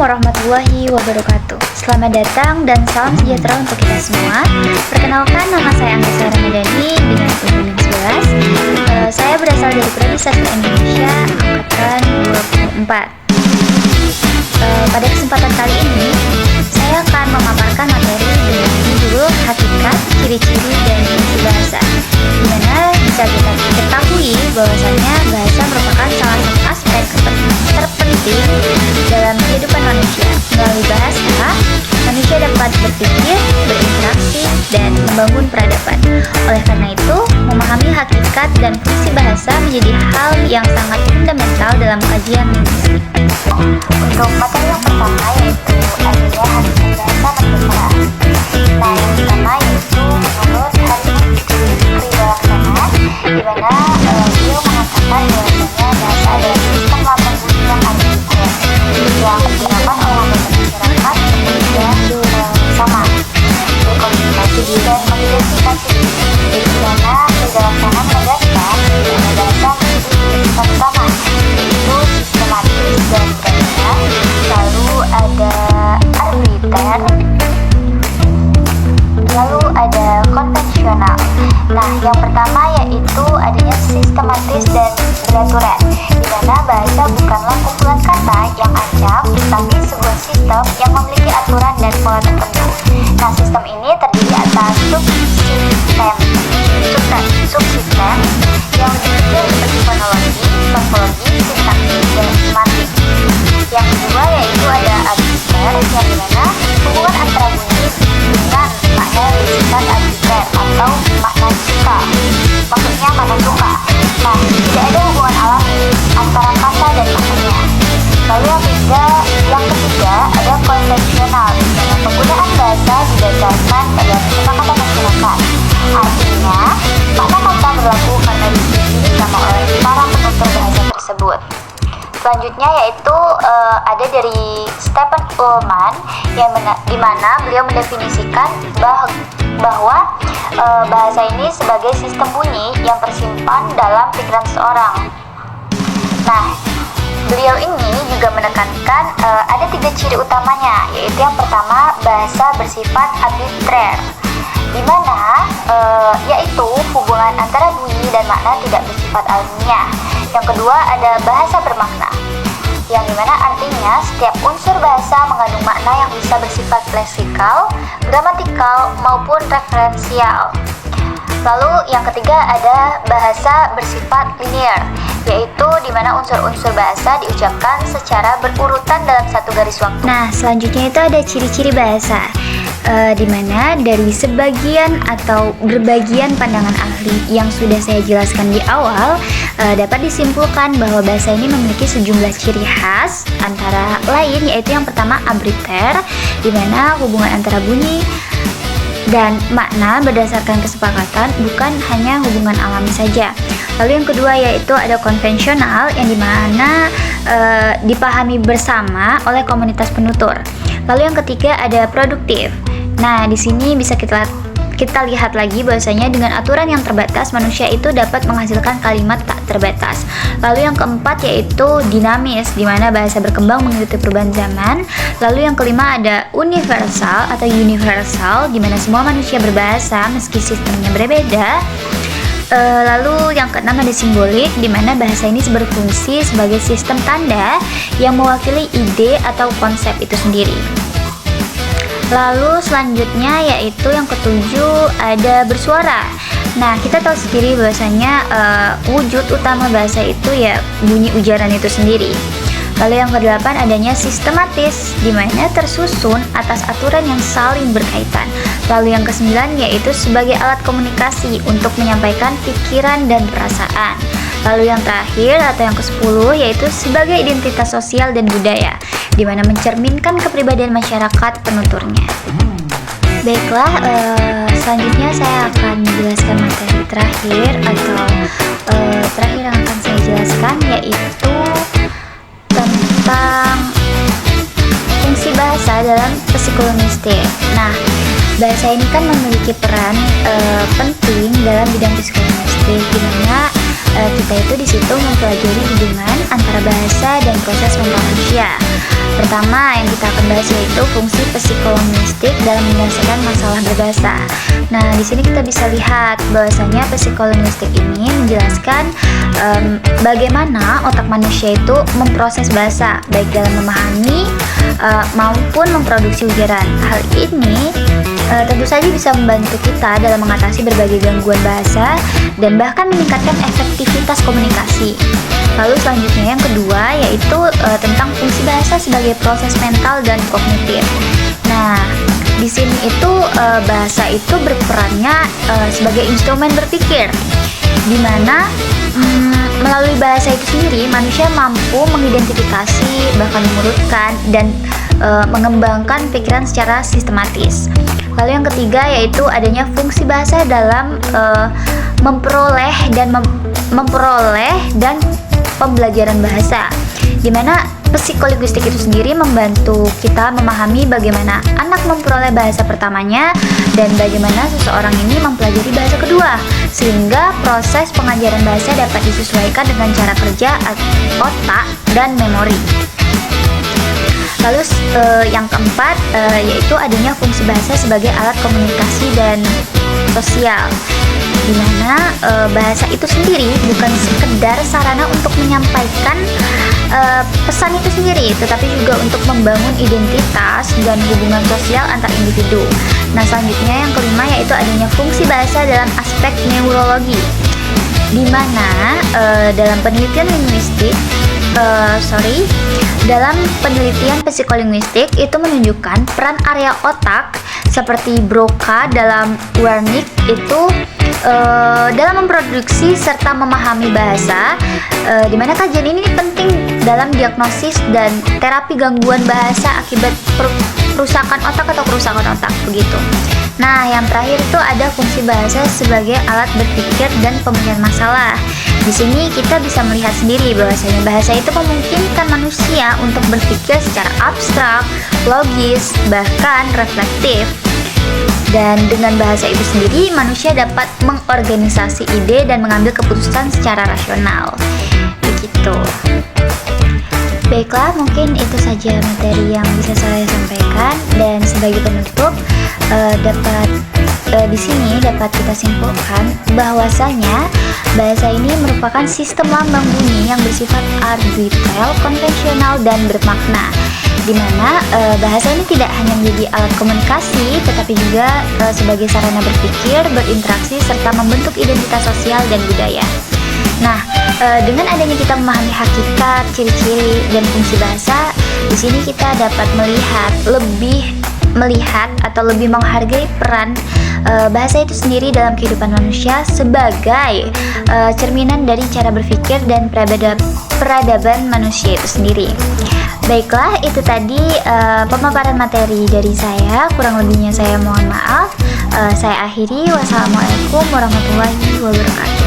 warahmatullahi wabarakatuh. Selamat datang dan salam sejahtera untuk kita semua. Perkenalkan, nama saya Anggisa Ramadhani dengan pembimbing 11. Saya berasal dari Prodi Sastra Indonesia angkatan 24. Pada kesempatan kali ini, saya akan memaparkan materi dengan judul Hakikat, Ciri-ciri, dan Fungsi Bahasa, di mana bisa kita ketahui bahwasanya bahasa merupakan salah satu aspek terpenting dalam kehidupan manusia. Melalui bahasa, manusia dapat berpikir, berinteraksi, dan membangun peradaban. Oleh karena itu, memahami hakikat dan fungsi bahasa menjadi hal yang sangat fundamental dalam kajian linguistik. Untuk materi yang pertama yaitu adanya hakikat bahasa negara. Nah, yang pertama yaitu menurut Haribut Triwalaksana, di mana beliau mengatakan bahwasanya bahasa adalah sistem lambang bunyi yang ada di dunia yang digunakan oleh anggota masyarakat bekerja sama berkomunikasi dan mengidentifikasi diri, di mana Triwalaksana menegaskan bahasa memiliki sifat utama yaitu sistematis dan berbeda. Lalu ada arbiter, lalu ada konvensional. Nah, yang pertama yaitu adanya sistematis dan beraturan, di mana bahasa bukanlah kumpulan kata yang acak, tetapi sebuah sistem yang memiliki aturan dan pola tertentu. Nah, sistem ini terdiri atas subsistem yang lebih kecil seperti fonologi, morfologi, sintaksis, dan semantik. Yang kedua yaitu ada arbiter, yang dimana hubungan antara bunyi dengan makna bersifat arbiter atau makna suka. Maksudnya makna suka. Nah, tidak ada hubungan alami antara kata dan maknanya. Lalu yang ketiga ada konvensional, dengan penggunaan bahasa didasarkan pada kesepakatan masyarakat. Artinya, makna kata berlaku karena disetujui bersama oleh para penutur bahasa tersebut. Selanjutnya yaitu ada dari Stephen Ullman, di mana beliau mendefinisikan bahwa bahasa ini sebagai sistem bunyi yang tersimpan dalam pikiran seseorang. Nah, beliau ini juga menekankan ada 3 ciri utamanya, yaitu yang pertama bahasa bersifat arbitrer, di mana yaitu hubungan antara bunyi dan makna tidak bersifat alamiah. Yang kedua ada bahasa bermakna, yang dimana artinya setiap unsur bahasa mengandung makna yang bisa bersifat leksikal, gramatikal, maupun referensial. Lalu yang ketiga ada bahasa bersifat linear, yaitu di mana unsur-unsur bahasa diucapkan secara berurutan dalam satu garis waktu. Nah, selanjutnya itu ada ciri-ciri bahasa, di mana dari sebagian atau berbagian pandangan ahli yang sudah saya jelaskan di awal, dapat disimpulkan bahwa bahasa ini memiliki sejumlah ciri khas, antara lain yaitu yang pertama arbiter, di mana hubungan antara bunyi dan makna berdasarkan kesepakatan, bukan hanya hubungan alami saja. Lalu yang kedua yaitu ada konvensional, yang dimana dipahami bersama oleh komunitas penutur. Lalu yang ketiga ada produktif. Nah, di sini bisa kita lihat lagi bahwasanya dengan aturan yang terbatas, manusia itu dapat menghasilkan kalimat tak terbatas. Lalu yang keempat yaitu dinamis, di mana bahasa berkembang mengikuti perubahan zaman. Lalu yang kelima ada universal, di mana semua manusia berbahasa meski sistemnya berbeda. Lalu yang keenam ada simbolik, di mana bahasa ini berfungsi sebagai sistem tanda yang mewakili ide atau konsep itu sendiri. Lalu selanjutnya yaitu yang ketujuh ada bersuara. Nah, kita tahu sendiri bahwasanya wujud utama bahasa itu ya bunyi ujaran itu sendiri. Lalu yang kedelapan adanya sistematis, di mana tersusun atas aturan yang saling berkaitan. Lalu yang kesembilan yaitu sebagai alat komunikasi untuk menyampaikan pikiran dan perasaan. Lalu yang terakhir atau yang ke-10 yaitu sebagai identitas sosial dan budaya, di mana mencerminkan kepribadian masyarakat penuturnya. Baiklah, selanjutnya saya akan menjelaskan materi terakhir yang akan saya jelaskan, yaitu tentang fungsi bahasa dalam psikolinguistik. Nah, bahasa ini kan memiliki peran penting dalam bidang psikolinguistik, di mana kita itu di situ mempelajari hubungan antara bahasa dan proses mental manusia. Pertama yang kita akan bahas yaitu fungsi psikolinguistik dalam menyelesaikan masalah berbahasa. Nah, di sini kita bisa lihat bahwasanya psikolinguistik ini menjelaskan bagaimana otak manusia itu memproses bahasa, baik dalam memahami maupun memproduksi ujaran. Hal ini tentu saja bisa membantu kita dalam mengatasi berbagai gangguan bahasa dan bahkan meningkatkan efektivitas komunikasi. Lalu selanjutnya yang kedua yaitu tentang fungsi bahasa sebagai proses mental dan kognitif. Nah, di sini itu bahasa itu berperannya sebagai instrumen berpikir, di mana melalui bahasa itu sendiri manusia mampu mengidentifikasi, bahkan mengurutkan dan mengembangkan pikiran secara sistematis. Lalu yang ketiga yaitu adanya fungsi bahasa dalam memperoleh dan pembelajaran bahasa, di mana psikolinguistik itu sendiri membantu kita memahami bagaimana anak memperoleh bahasa pertamanya dan bagaimana seseorang ini mempelajari bahasa kedua, sehingga proses pengajaran bahasa dapat disesuaikan dengan cara kerja otak dan memori. Lalu yang keempat yaitu adanya fungsi bahasa sebagai alat komunikasi dan sosial, di mana bahasa itu sendiri bukan sekedar sarana untuk menyampaikan pesan itu sendiri, tetapi juga untuk membangun identitas dan hubungan sosial antar individu. Nah, selanjutnya yang kelima yaitu adanya fungsi bahasa dalam aspek neurologi, di mana dalam penelitian psikolinguistik itu menunjukkan peran area otak seperti Broca dalam Wernicke itu dalam memproduksi serta memahami bahasa, di mana kajian ini penting dalam diagnosis dan terapi gangguan bahasa akibat kerusakan otak atau kerusakan otak begitu. Nah, yang terakhir itu ada fungsi bahasa sebagai alat berpikir dan pemecahan masalah. Di sini kita bisa melihat sendiri bahwasanya bahasa itu memungkinkan manusia untuk berpikir secara abstrak, logis, bahkan reflektif. Dan dengan bahasa itu sendiri, manusia dapat mengorganisasi ide dan mengambil keputusan secara rasional. Begitu. Baiklah, mungkin itu saja materi yang bisa saya sampaikan, dan sebagai penutup di sini dapat kita simpulkan bahwasanya bahasa ini merupakan sistem lambang bunyi yang bersifat arbitral, konvensional, dan bermakna, di mana bahasa ini tidak hanya menjadi alat komunikasi, tetapi juga sebagai sarana berpikir, berinteraksi, serta membentuk identitas sosial dan budaya. Nah, dengan adanya kita memahami hakikat, ciri-ciri, dan fungsi bahasa, di sini kita dapat melihat atau lebih menghargai peran bahasa itu sendiri dalam kehidupan manusia sebagai cerminan dari cara berpikir dan peradaban manusia itu sendiri. Baiklah, itu tadi pemaparan materi dari saya. Kurang lebihnya saya mohon maaf. Saya akhiri. Wassalamualaikum warahmatullahi wabarakatuh.